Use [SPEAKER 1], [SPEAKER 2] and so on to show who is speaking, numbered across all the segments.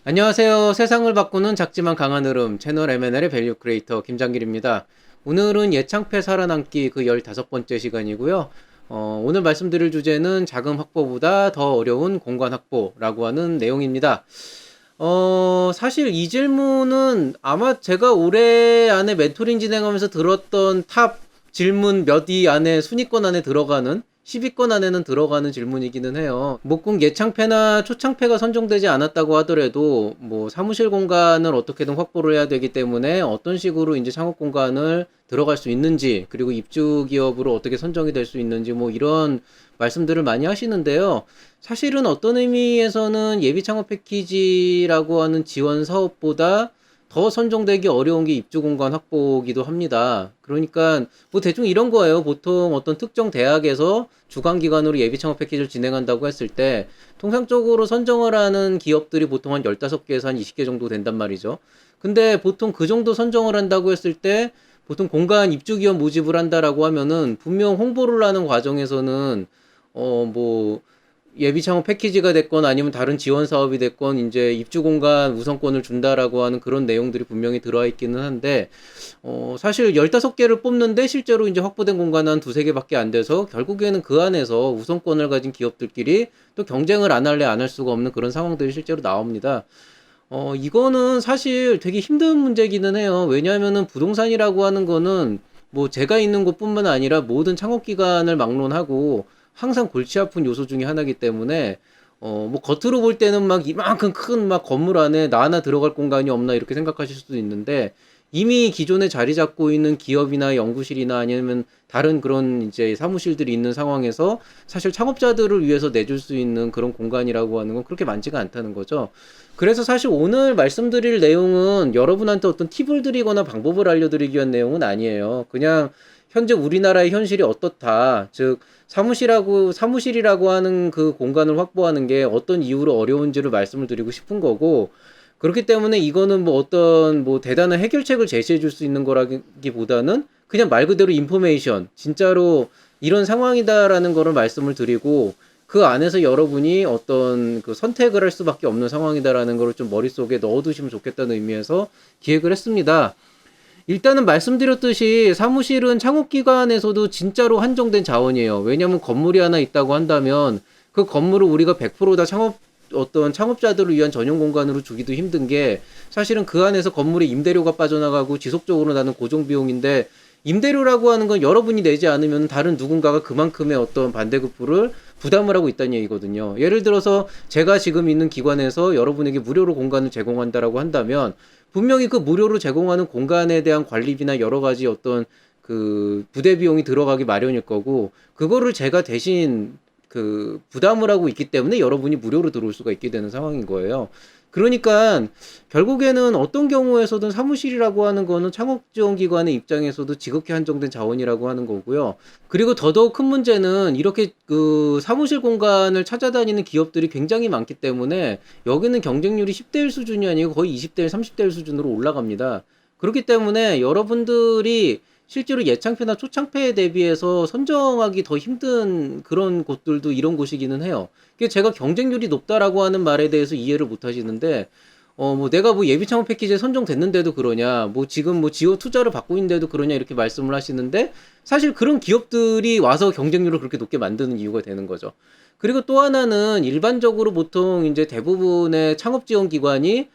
[SPEAKER 1] 안녕하세요. 세상을 바꾸는 작지만 강한 흐름 채널 M&L의 밸류 크리에이터 김장길입니다. 오늘은 예창패 살아남기 그 15번째 시간이고요. 오늘 말씀드릴 주제는 자금 확보보다 더 어려운 공간 확보라고 하는 내용입니다. 사실 이 질문은 아마 제가 올해 안에 멘토링 진행하면서 들었던 탑 질문 몇 위 안에 순위권 안에 들어가는 10위권 안에는 들어가는 질문이기는 해요. 뭐 꼭 예창패나 초창패가 선정되지 않았다고 하더라도 뭐 사무실 공간을 어떻게든 확보를 해야 되기 때문에 어떤 식으로 이제 창업 공간을 들어갈 수 있는지, 그리고 입주 기업으로 어떻게 선정이 될 수 있는지 뭐 이런 말씀들을 많이 하시는데요. 사실은 어떤 의미에서는 예비 창업 패키지라고 하는 지원 사업보다 더 선정되기 어려운 게 입주 공간 확보기도 합니다. 그러니까 뭐 대충 이런 거예요. 보통 어떤 특정 대학에서 주관 기관으로 예비 창업 패키지를 진행한다고 했을 때 통상적으로 선정을 하는 기업들이 보통 한 15개에서 한 20개 정도 된단 말이죠. 근데 보통 그 정도 선정을 한다고 했을 때 보통 공간 입주 기업 모집을 한다라고 하면은 분명 홍보를 하는 과정에서는 뭐 예비 창업 패키지가 됐건 아니면 다른 지원 사업이 됐건 이제 입주 공간 우선권을 준다라고 하는 그런 내용들이 분명히 들어와 있기는 한데 사실 15개를 뽑는데 실제로 이제 확보된 공간은 한 두세 개밖에 안 돼서 결국에는 그 안에서 우선권을 가진 기업들끼리 또 경쟁을 안 할래 안 할 수가 없는 그런 상황들이 실제로 나옵니다. 이거는 사실 되게 힘든 문제기는 해요. 왜냐하면은 부동산이라고 하는 거는 뭐 제가 있는 곳뿐만 아니라 모든 창업 기관을 막론하고 항상 골치 아픈 요소 중에 하나이기 때문에 뭐 겉으로 볼 때는 막 이만큼 큰 막 건물 안에 나 하나 들어갈 공간이 없나 이렇게 생각하실 수도 있는데 이미 기존에 자리 잡고 있는 기업이나 연구실이나 아니면 다른 그런 이제 사무실들이 있는 상황에서 사실 창업자들을 위해서 내줄 수 있는 그런 공간이라고 하는 건 그렇게 많지가 않다는 거죠. 그래서 사실 오늘 말씀드릴 내용은 여러분한테 어떤 팁을 드리거나 방법을 알려드리기 위한 내용은 아니에요. 그냥 현재 우리나라의 현실이 어떻다. 즉, 사무실이라고 하는 그 공간을 확보하는 게 어떤 이유로 어려운지를 말씀을 드리고 싶은 거고, 그렇기 때문에 이거는 뭐 어떤 뭐 대단한 해결책을 제시해 줄 수 있는 거라기보다는 그냥 말 그대로 인포메이션, 진짜로 이런 상황이다라는 거를 말씀을 드리고, 그 안에서 여러분이 어떤 그 선택을 할 수밖에 없는 상황이다라는 거를 좀 머릿속에 넣어두시면 좋겠다는 의미에서 기획을 했습니다. 일단은 말씀드렸듯이 사무실은 창업기관에서도 진짜로 한정된 자원이에요. 왜냐하면 건물이 하나 있다고 한다면 그 건물을 우리가 100%다 어떤 창업자들을 위한 전용 공간으로 주기도 힘든 게 사실은 그 안에서 건물의 임대료가 빠져나가고 지속적으로 나는 고정비용인데 임대료라고 하는 건 여러분이 내지 않으면 다른 누군가가 그만큼의 어떤 반대급부를 부담을 하고 있다는 얘기거든요. 예를 들어서 제가 지금 있는 기관에서 여러분에게 무료로 공간을 제공한다라고 한다면 분명히 그 무료로 제공하는 공간에 대한 관리비나 여러 가지 어떤 그 부대 비용이 들어가기 마련일 거고 그거를 제가 대신 그 부담을 하고 있기 때문에 여러분이 무료로 들어올 수가 있게 되는 상황인 거예요. 그러니까 결국에는 어떤 경우에서든 사무실이라고 하는 거는 창업지원기관의 입장에서도 지극히 한정된 자원이라고 하는 거고요. 그리고 더더욱 큰 문제는 이렇게 그 사무실 공간을 찾아다니는 기업들이 굉장히 많기 때문에 여기는 경쟁률이 10대 1 수준이 아니고 거의 20대 1, 30대 1 수준으로 올라갑니다. 그렇기 때문에 여러분들이 실제로 예창패나 초창패에 대비해서 선정하기 더 힘든 그런 곳들도 이런 곳이기는 해요. 제가 경쟁률이 높다라고 하는 말에 대해서 이해를 못 하시는데, 뭐 내가 뭐 예비 창업 패키지에 선정됐는데도 그러냐, 뭐 지금 뭐 지원 투자를 받고 있는데도 그러냐 이렇게 말씀을 하시는데, 사실 그런 기업들이 와서 경쟁률을 그렇게 높게 만드는 이유가 되는 거죠. 그리고 또 하나는 일반적으로 보통 이제 대부분의 창업 지원 기관이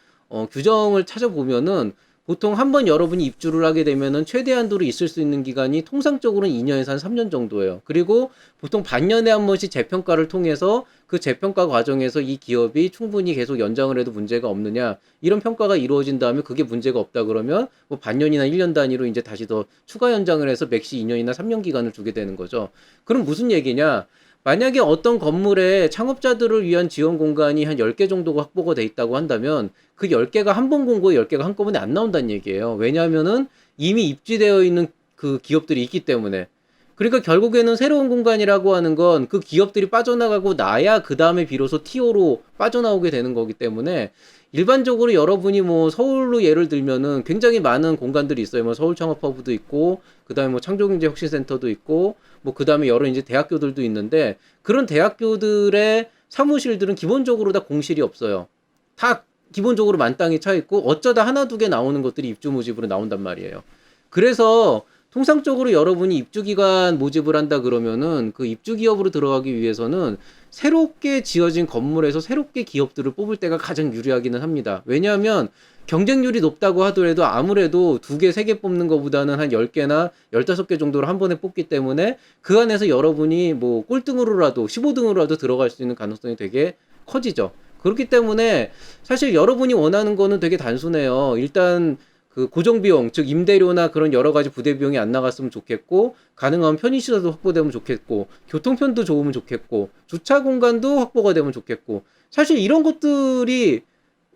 [SPEAKER 1] 규정을 찾아보면은 보통 한 번 여러분이 입주를 하게 되면은 최대한도로 있을 수 있는 기간이 통상적으로는 2년에서 한 3년 정도예요. 그리고 보통 반년에 한 번씩 재평가를 통해서 그 재평가 과정에서 이 기업이 충분히 계속 연장을 해도 문제가 없느냐 이런 평가가 이루어진 다음에 그게 문제가 없다 그러면 뭐 반년이나 1년 단위로 이제 다시 더 추가 연장을 해서 맥시 2년이나 3년 기간을 주게 되는 거죠. 그럼 무슨 얘기냐? 만약에 어떤 건물에 창업자들을 위한 지원 공간이 한 10개 정도가 확보가 돼 있다고 한다면 그 10개가 한 번 공고에 10개가 한꺼번에 안 나온다는 얘기예요. 왜냐하면은 이미 입지되어 있는 그 기업들이 있기 때문에. 그러니까 결국에는 새로운 공간이라고 하는 건 그 기업들이 빠져나가고 나야 그 다음에 비로소 TO로 빠져나오게 되는 거기 때문에 일반적으로 여러분이 뭐 서울로 예를 들면은 굉장히 많은 공간들이 있어요. 뭐 서울 창업허브도 있고, 그 다음에 뭐 창조경제혁신센터도 있고, 뭐 그 다음에 여러 이제 대학교들도 있는데 그런 대학교들의 사무실들은 기본적으로 다 공실이 없어요. 다 기본적으로 만땅이 차 있고 어쩌다 하나 두 개 나오는 것들이 입주 모집으로 나온단 말이에요. 그래서 통상적으로 여러분이 입주 기간 모집을 한다 그러면은 그 입주 기업으로 들어가기 위해서는 새롭게 지어진 건물에서 새롭게 기업들을 뽑을 때가 가장 유리하기는 합니다. 왜냐하면 경쟁률이 높다고 하더라도 아무래도 두 개, 세 개 뽑는 것보다는 한 10개나 15개 정도를 한 번에 뽑기 때문에 그 안에서 여러분이 뭐 꼴등으로라도 15등으로라도 들어갈 수 있는 가능성이 되게 커지죠. 그렇기 때문에 사실 여러분이 원하는 거는 되게 단순해요. 일단 그 고정비용, 즉 임대료나 그런 여러 가지 부대 비용이 안 나갔으면 좋겠고, 가능하면 편의시설도 확보되면 좋겠고, 교통편도 좋으면 좋겠고, 주차 공간도 확보가 되면 좋겠고, 사실 이런 것들이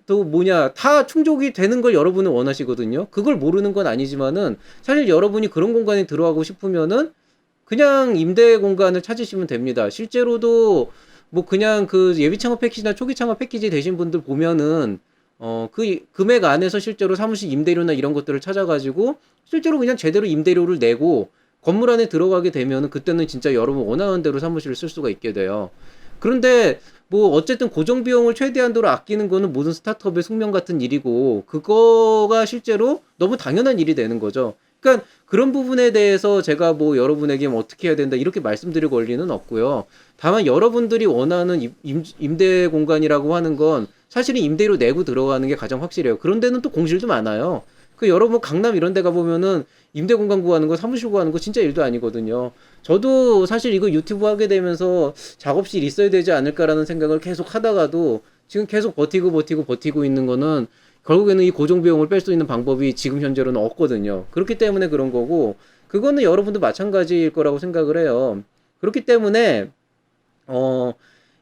[SPEAKER 1] 또 뭐냐 다 충족이 되는 걸 여러분은 원하시거든요. 그걸 모르는 건 아니지만은 사실 여러분이 그런 공간에 들어가고 싶으면은 그냥 임대 공간을 찾으시면 됩니다. 실제로도 뭐 그냥 그 예비 창업 패키지나 초기 창업 패키지 되신 분들 보면은 그 금액 안에서 실제로 사무실 임대료나 이런 것들을 찾아가지고 실제로 그냥 제대로 임대료를 내고 건물 안에 들어가게 되면은 그때는 진짜 여러분 원하는 대로 사무실을 쓸 수가 있게 돼요. 그런데 뭐 어쨌든 고정 비용을 최대한도로 아끼는 거는 모든 스타트업의 숙명 같은 일이고 그거가 실제로 너무 당연한 일이 되는 거죠. 그러니까 그런 부분에 대해서 제가 뭐 여러분에게 뭐 어떻게 해야 된다 이렇게 말씀드릴 권리는 없고요. 다만 여러분들이 원하는 임대 공간이라고 하는 건 사실은 임대료 내고 들어가는 게 가장 확실해요. 그런 데는 또 공실도 많아요. 그 여러분 강남 이런 데 가보면은 임대 공간 구하는 거 사무실 구하는 거 진짜 일도 아니거든요. 저도 사실 이거 유튜브 하게 되면서 작업실 있어야 되지 않을까라는 생각을 계속 하다가도 지금 계속 버티고 있는 거는 결국에는 이 고정 비용을 뺄 수 있는 방법이 지금 현재로는 없거든요. 그렇기 때문에 그런 거고 그거는 여러분도 마찬가지일 거라고 생각을 해요. 그렇기 때문에 어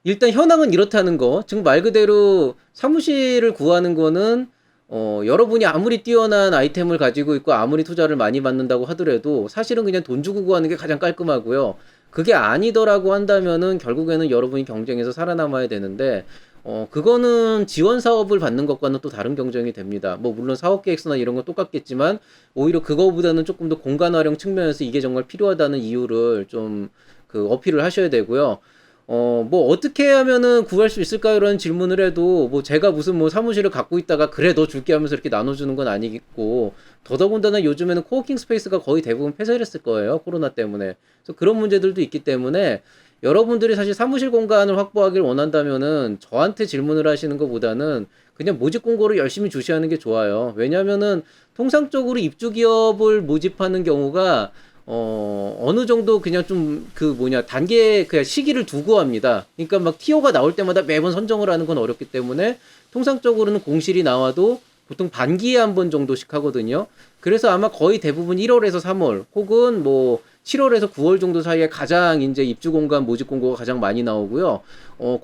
[SPEAKER 1] 일단 현황은 이렇다는 거, 즉 말 그대로 사무실을 구하는 거는 여러분이 아무리 뛰어난 아이템을 가지고 있고 아무리 투자를 많이 받는다고 하더라도 사실은 그냥 돈 주고 구하는 게 가장 깔끔하고요. 그게 아니더라고 한다면은 결국에는 여러분이 경쟁에서 살아남아야 되는데 그거는 지원 사업을 받는 것과는 또 다른 경쟁이 됩니다. 뭐 물론 사업 계획서나 이런 건 똑같겠지만 오히려 그거보다는 조금 더 공간 활용 측면에서 이게 정말 필요하다는 이유를 좀 그 어필을 하셔야 되고요. 뭐 어떻게 하면은 구할 수 있을까요? 라는 질문을 해도 뭐 제가 무슨 뭐 사무실을 갖고 있다가 그래 너 줄게 하면서 이렇게 나눠주는 건 아니겠고 더더군다나 요즘에는 코워킹 스페이스가 거의 대부분 폐쇄를 했을 거예요. 코로나 때문에. 그래서 그런 문제들도 있기 때문에 여러분들이 사실 사무실 공간을 확보하길 원한다면은 저한테 질문을 하시는 것보다는 그냥 모집 공고를 열심히 주시하는 게 좋아요. 왜냐면은 통상적으로 입주 기업을 모집하는 경우가 어느 정도 그냥 좀 그 뭐냐 단계 그냥 시기를 두고 합니다. 그러니까 막 티오가 나올 때마다 매번 선정을 하는 건 어렵기 때문에 통상적으로는 공실이 나와도 보통 반기에 한 번 정도씩 하거든요. 그래서 아마 거의 대부분 1월에서 3월 혹은 뭐 7월에서 9월 정도 사이에 가장 이제 입주 공간 모집 공고가 가장 많이 나오고요.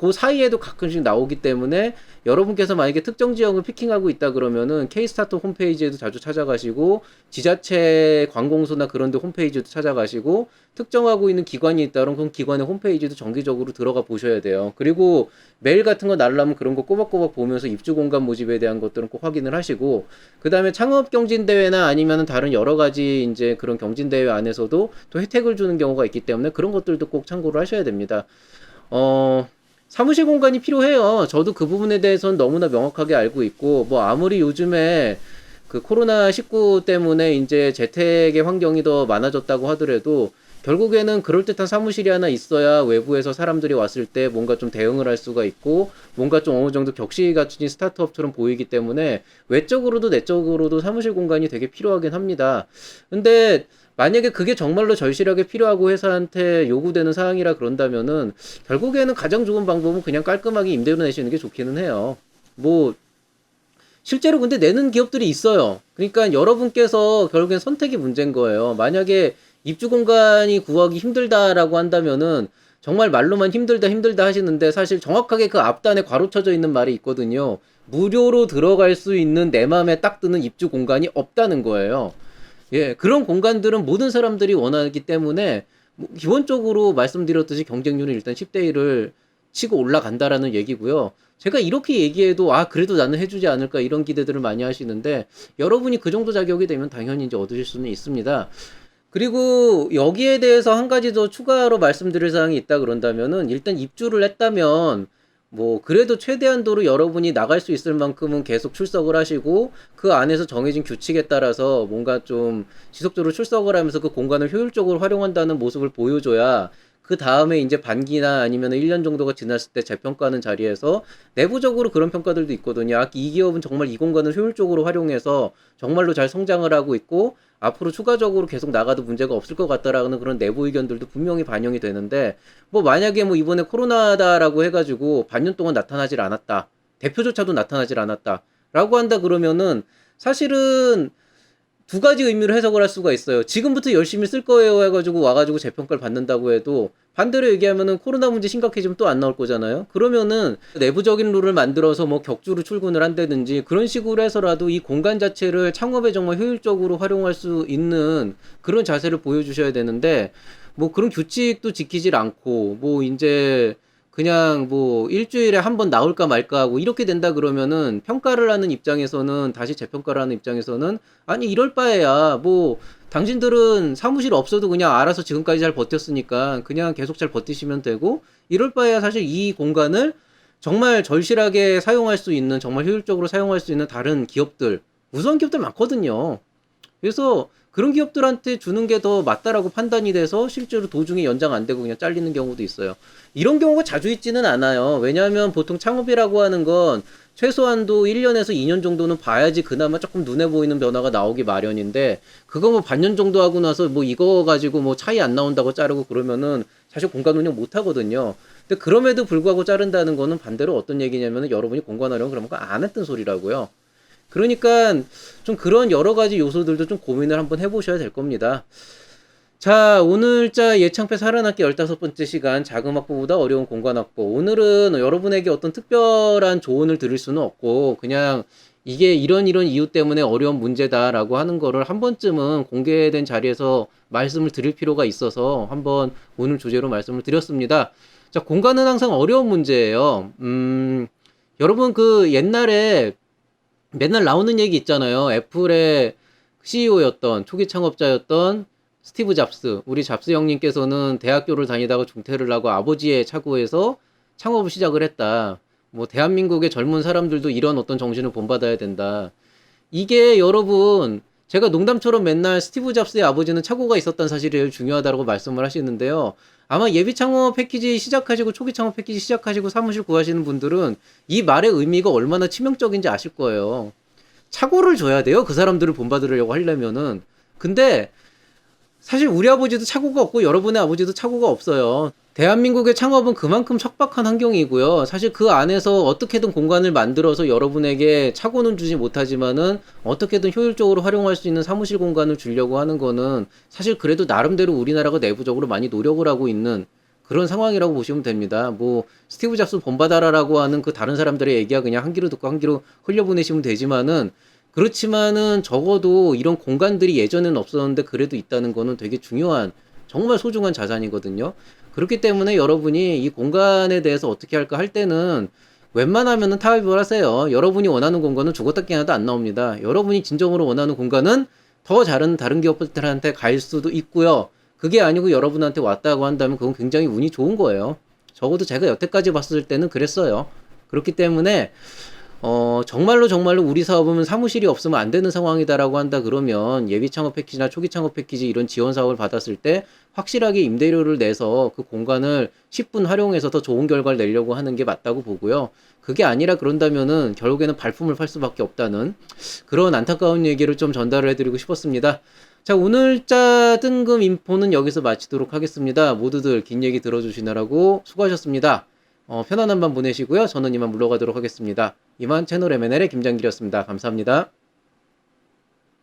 [SPEAKER 1] 그 사이에도 가끔씩 나오기 때문에 여러분께서 만약에 특정 지역을 피킹하고 있다 그러면은 K스타트 홈페이지에도 자주 찾아가시고 지자체 관공서나 그런 데 홈페이지도 찾아가시고 특정하고 있는 기관이 있다 그러면 그 기관의 홈페이지도 정기적으로 들어가 보셔야 돼요. 그리고 메일 같은 거 날라면 그런 거 꼬박꼬박 보면서 입주 공간 모집에 대한 것들은 꼭 확인을 하시고 그다음에 창업 경진 대회나 아니면은 다른 여러 가지 이제 그런 경진 대회 안에서도 또 혜택을 주는 경우가 있기 때문에 그런 것들도 꼭 참고를 하셔야 됩니다. 사무실 공간이 필요해요. 저도 그 부분에 대해서는 너무나 명확하게 알고 있고, 뭐, 아무리 요즘에 그 코로나19 때문에 이제 재택의 환경이 더 많아졌다고 하더라도, 결국에는 그럴듯한 사무실이 하나 있어야 외부에서 사람들이 왔을 때 뭔가 좀 대응을 할 수가 있고, 뭔가 좀 어느 정도 격식이 갖춘 스타트업처럼 보이기 때문에, 외적으로도 내적으로도 사무실 공간이 되게 필요하긴 합니다. 근데, 만약에 그게 정말로 절실하게 필요하고 회사한테 요구되는 사항이라 그런다면은 결국에는 가장 좋은 방법은 그냥 깔끔하게 임대료 내시는 게 좋기는 해요. 뭐 실제로 근데 내는 기업들이 있어요. 그러니까 여러분께서 결국엔 선택이 문제인 거예요. 만약에 입주 공간이 구하기 힘들다라고 한다면은 정말 말로만 힘들다 하시는데 사실 정확하게 그 앞단에 괄호쳐져 있는 말이 있거든요. 무료로 들어갈 수 있는 내 맘에 딱 드는 입주 공간이 없다는 거예요. 예, 그런 공간들은 모든 사람들이 원하기 때문에 뭐 기본적으로 말씀드렸듯이 경쟁률은 일단 10대 1을 치고 올라간다라는 얘기고요. 제가 이렇게 얘기해도 그래도 나는 해주지 않을까 이런 기대들을 많이 하시는데 여러분이 그 정도 자격이 되면 당연히 이제 얻으실 수는 있습니다. 그리고 여기에 대해서 한 가지 더 추가로 말씀드릴 사항이 있다 그런다면은 일단 입주를 했다면 뭐 그래도 최대한도로 여러분이 나갈 수 있을 만큼은 계속 출석을 하시고 그 안에서 정해진 규칙에 따라서 뭔가 좀 지속적으로 출석을 하면서 그 공간을 효율적으로 활용한다는 모습을 보여줘야 그 다음에 이제 반기나 아니면 1년 정도가 지났을 때 재평가하는 자리에서 내부적으로 그런 평가들도 있거든요. 아, 이 기업은 정말 이 공간을 효율적으로 활용해서 정말로 잘 성장을 하고 있고 앞으로 추가적으로 계속 나가도 문제가 없을 것 같다라는 그런 내부 의견들도 분명히 반영이 되는데 뭐 만약에 뭐 이번에 코로나다라고 해가지고 반년 동안 나타나질 않았다. 대표조차도 나타나질 않았다. 라고 한다 그러면은 사실은 두 가지 의미로 해석을 할 수가 있어요. 지금부터 열심히 쓸 거예요 해가지고 와가지고 재평가를 받는다고 해도 반대로 얘기하면은 코로나 문제 심각해지면 또 안 나올 거잖아요. 그러면은 내부적인 룰을 만들어서 뭐 격주로 출근을 한다든지 그런 식으로 해서라도 이 공간 자체를 창업에 정말 효율적으로 활용할 수 있는 그런 자세를 보여주셔야 되는데 뭐 그런 규칙도 지키질 않고 뭐 이제 그냥 뭐 일주일에 한 번 나올까 말까 하고 이렇게 된다 그러면은 평가를 하는 입장에서는 다시 재평가를 하는 입장에서는 아니 이럴 바에야 뭐 당신들은 사무실 없어도 그냥 알아서 지금까지 잘 버텼으니까 그냥 계속 잘 버티시면 되고 이럴 바에야 사실 이 공간을 정말 절실하게 사용할 수 있는 정말 효율적으로 사용할 수 있는 다른 기업들 우수한 기업들 많거든요. 그래서 그런 기업들한테 주는 게 더 맞다라고 판단이 돼서 실제로 도중에 연장 안 되고 그냥 잘리는 경우도 있어요. 이런 경우가 자주 있지는 않아요. 왜냐하면 보통 창업이라고 하는 건 최소한도 1년에서 2년 정도는 봐야지 그나마 조금 눈에 보이는 변화가 나오기 마련인데 그거 뭐 반년 정도 하고 나서 뭐 이거 가지고 뭐 차이 안 나온다고 자르고 그러면은 사실 공간 운영 못 하거든요. 근데 그럼에도 불구하고 자른다는 거는 반대로 어떤 얘기냐면은 여러분이 공간 활용 그런 거 안 했던 소리라고요. 그러니까 좀 그런 여러 가지 요소들도 좀 고민을 한번 해보셔야 될 겁니다. 자, 오늘자 예창패 살아남기 15번째 시간 자금 확보보다 어려운 공간 확보. 오늘은 여러분에게 어떤 특별한 조언을 드릴 수는 없고 그냥 이게 이런 이유 때문에 어려운 문제다라고 하는 거를 한 번쯤은 공개된 자리에서 말씀을 드릴 필요가 있어서 한번 오늘 주제로 말씀을 드렸습니다. 자, 공간은 항상 어려운 문제예요. 여러분 그 옛날에 맨날 나오는 얘기 있잖아요. 애플의 CEO였던 초기 창업자였던 스티브 잡스, 우리 잡스 형님께서는 대학교를 다니다가 중퇴를 하고 아버지의 차고에서 창업을 시작을 했다. 뭐 대한민국의 젊은 사람들도 이런 어떤 정신을 본받아야 된다. 이게 여러분 제가 농담처럼 맨날 스티브 잡스의 아버지는 착오가 있었다는 사실이 제일 중요하다고 말씀을 하시는데요. 아마 예비 창업 패키지 시작하시고 초기 창업 패키지 시작하시고 사무실 구하시는 분들은 이 말의 의미가 얼마나 치명적인지 아실 거예요. 착오를 줘야 돼요. 그 사람들을 본받으려고 하려면은. 근데 사실 우리 아버지도 착오가 없고 여러분의 아버지도 착오가 없어요. 대한민국의 창업은 그만큼 척박한 환경이고요. 사실 그 안에서 어떻게든 공간을 만들어서 여러분에게 착오는 주지 못하지만은 어떻게든 효율적으로 활용할 수 있는 사무실 공간을 주려고 하는 거는 사실 그래도 나름대로 우리나라가 내부적으로 많이 노력을 하고 있는 그런 상황이라고 보시면 됩니다. 뭐 스티브 잡스 본받아라라고 하는 그 다른 사람들의 얘기야 그냥 한 귀로 듣고 한 귀로 흘려보내시면 되지만은 그렇지만은 적어도 이런 공간들이 예전에는 없었는데 그래도 있다는 거는 되게 중요한 정말 소중한 자산이거든요. 그렇기 때문에 여러분이 이 공간에 대해서 어떻게 할까 할 때는 웬만하면은 타협을 하세요. 여러분이 원하는 공간은 죽었다 깨어나도 안 나옵니다. 여러분이 진정으로 원하는 공간은 더 잘하는 다른 기업들한테 갈 수도 있고요. 그게 아니고 여러분한테 왔다고 한다면 그건 굉장히 운이 좋은 거예요. 적어도 제가 여태까지 봤을 때는 그랬어요. 그렇기 때문에 정말로 우리 사업은 사무실이 없으면 안 되는 상황이다라고 한다 그러면 예비 창업 패키지나 초기 창업 패키지 이런 지원 사업을 받았을 때 확실하게 임대료를 내서 그 공간을 10분 활용해서 더 좋은 결과를 내려고 하는 게 맞다고 보고요. 그게 아니라 그런다면은 결국에는 발품을 팔 수밖에 없다는 그런 안타까운 얘기를 좀 전달을 해드리고 싶었습니다. 자, 오늘자 뜬금 인포는 여기서 마치도록 하겠습니다. 모두들 긴 얘기 들어주시느라고 수고하셨습니다. 편안한 밤 보내시고요. 저는 이만 물러가도록 하겠습니다. 이만 채널 M&L의 김장길이었습니다. 감사합니다.